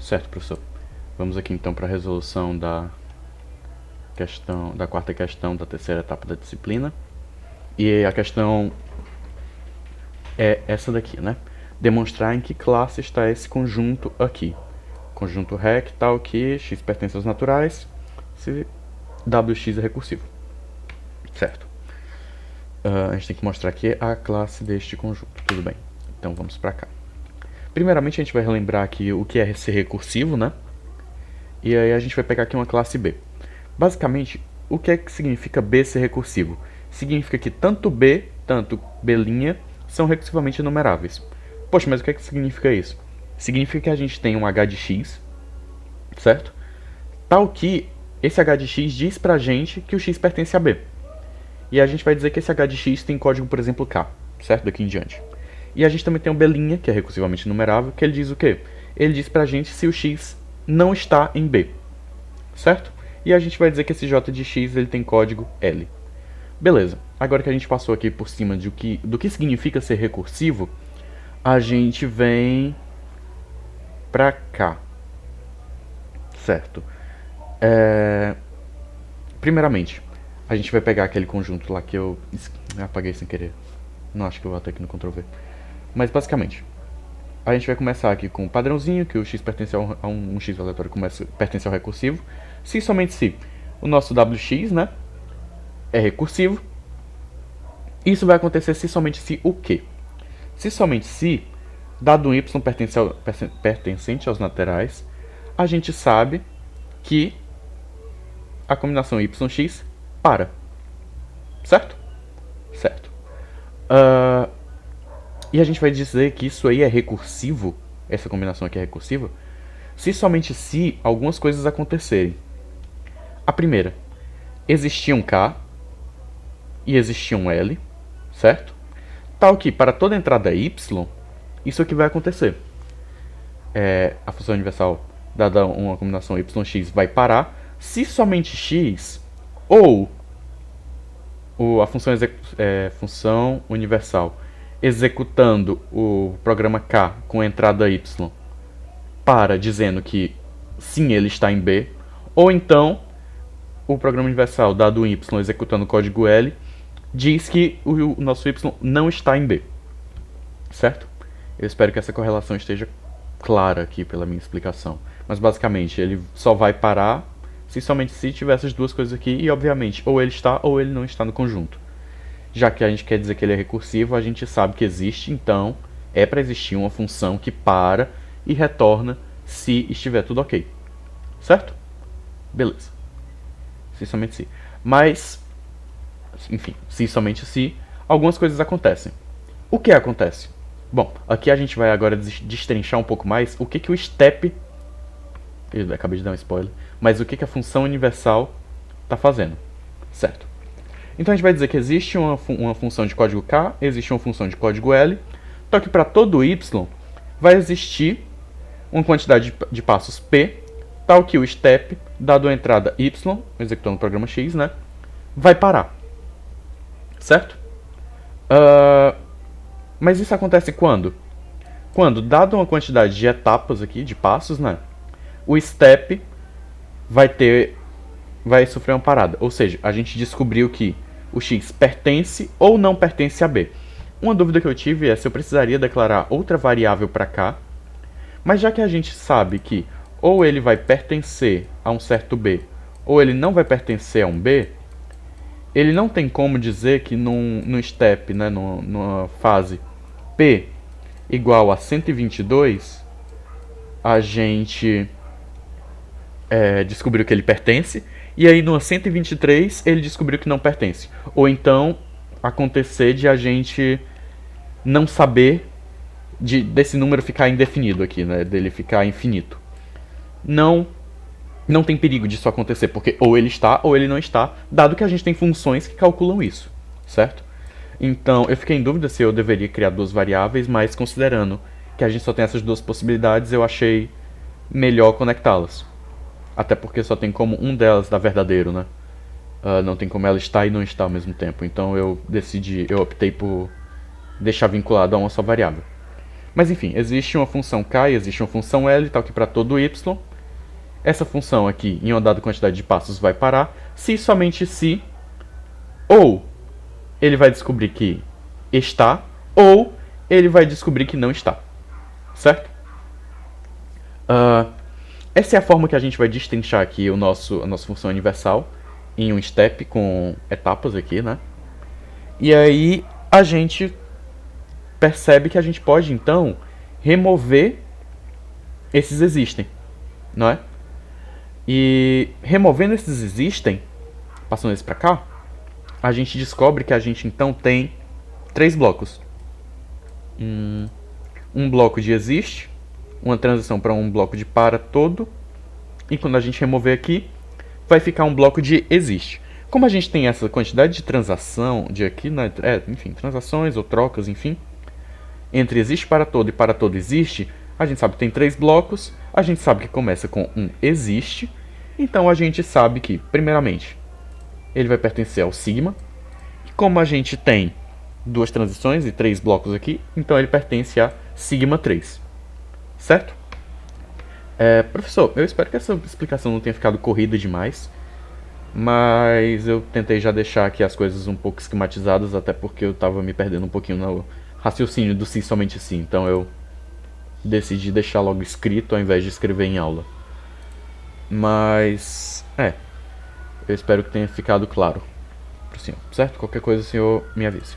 Certo, professor. Vamos aqui então para a resolução da quarta questão da terceira etapa da disciplina. E a questão é essa daqui, né? Demonstrar em que classe está esse conjunto aqui. Conjunto REC tal que x pertence aos naturais, se wx é recursivo. Certo. A gente tem que mostrar aqui a classe deste conjunto. Tudo bem. Então vamos para cá. Primeiramente a gente vai relembrar aqui o que é ser recursivo, né? E aí a gente vai pegar aqui uma classe B. Basicamente, o que é que significa B ser recursivo? Significa que tanto B, tanto B' são recursivamente enumeráveis. Poxa, mas o que é que significa isso? Significa que a gente tem um h de x, certo? Tal que esse h de x diz pra gente que o x pertence a B. E a gente vai dizer que esse h de x tem código, por exemplo, k, certo? Daqui em diante. E a gente também tem o B', que é recursivamente enumerável, que ele diz o quê? Ele diz pra gente se o x não está em B, certo? E a gente vai dizer que esse j de x ele tem código L. Beleza, agora que a gente passou aqui por cima do que significa ser recursivo, a gente vem pra cá, certo? Primeiramente, a gente vai pegar aquele conjunto lá que eu apaguei sem querer. Não acho que eu vou até aqui no Ctrl V. Mas basicamente, a gente vai começar aqui com o padrãozinho, que o x pertence a um x aleatório pertence ao recursivo. Se somente se o nosso wx, né, é recursivo. Isso vai acontecer se somente se o quê? Se somente se, dado um y pertencente aos laterais, a gente sabe que a combinação yx para. Certo? Certo. E a gente vai dizer que isso aí é recursivo, essa combinação aqui é recursiva, se somente se algumas coisas acontecerem. A primeira, existia um k e existia um L, certo? Tal que para toda entrada y, isso aqui vai acontecer. A função universal dada uma combinação yx vai parar se somente x ou a função universal executando o programa k com entrada y para dizendo que sim, ele está em B, ou então o programa universal dado um y executando o código L diz que o nosso y não está em B, certo? Eu espero que essa correlação esteja clara aqui pela minha explicação, mas basicamente ele só vai parar se somente se tiver essas duas coisas aqui e obviamente ou ele está ou ele não está no conjunto. Já que a gente quer dizer que ele é recursivo, a gente sabe que existe, então é para existir uma função que para e retorna se estiver tudo ok. Certo? Beleza. Se somente se. Mas, enfim, se somente se, algumas coisas acontecem. O que acontece? Bom, aqui a gente vai agora destrinchar um pouco mais o que o step... Eu acabei de dar um spoiler. Mas o que a função universal está fazendo. Certo? Então a gente vai dizer que existe uma função de código k, existe uma função de código L, só que para todo y vai existir uma quantidade de passos p, tal que o step, dado a entrada y, executando o programa x, né, vai parar. Certo? Mas isso acontece quando? Quando, dado uma quantidade de etapas aqui, de passos, né, o step vai sofrer uma parada. Ou seja, a gente descobriu que o x pertence ou não pertence a B. Uma dúvida que eu tive é se eu precisaria declarar outra variável para cá, mas já que a gente sabe que ou ele vai pertencer a um certo B, ou ele não vai pertencer a um B, ele não tem como dizer que num step, né, numa fase P igual a 122, a gente descobriu que ele pertence, e aí no 123 ele descobriu que não pertence. Ou então acontecer de a gente não saber desse número ficar indefinido aqui, né? Dele ficar infinito. Não tem perigo disso acontecer, porque ou ele está ou ele não está, dado que a gente tem funções que calculam isso, certo? Então eu fiquei em dúvida se eu deveria criar duas variáveis, mas considerando que a gente só tem essas duas possibilidades, eu achei melhor conectá-las. Até porque só tem como um delas dar verdadeiro, né? Não tem como ela estar e não estar ao mesmo tempo. Então eu optei por deixar vinculado a uma só variável. Mas enfim, existe uma função k e existe uma função l, tal que para todo y. Essa função aqui, em uma dada quantidade de passos, vai parar se e somente se ou ele vai descobrir que está, ou ele vai descobrir que não está. Certo? Essa é a forma que a gente vai destrinchar aqui a nossa função universal em um step com etapas aqui, né? E aí a gente percebe que a gente pode, então, remover esses existem, não é? E removendo esses existem, passando esse para cá, a gente descobre que a gente, então, tem 3 blocos. Um bloco de existe, uma transição para um bloco de para todo, e quando a gente remover aqui, vai ficar um bloco de existe. Como a gente tem essa quantidade de transação, de aqui, né, enfim, transações ou trocas, enfim, entre existe para todo existe, a gente sabe que tem 3 blocos, a gente sabe que começa com um existe, então a gente sabe que, primeiramente, ele vai pertencer ao sigma, e como a gente tem 2 transições e 3 blocos aqui, então ele pertence a sigma 3, certo? Professor, eu espero que essa explicação não tenha ficado corrida demais, mas eu tentei já deixar aqui as coisas um pouco esquematizadas, até porque eu estava me perdendo um pouquinho no raciocínio do sim somente sim, então eu decidi deixar logo escrito ao invés de escrever em aula. Mas, eu espero que tenha ficado claro pro senhor, certo? Qualquer coisa o senhor me avise.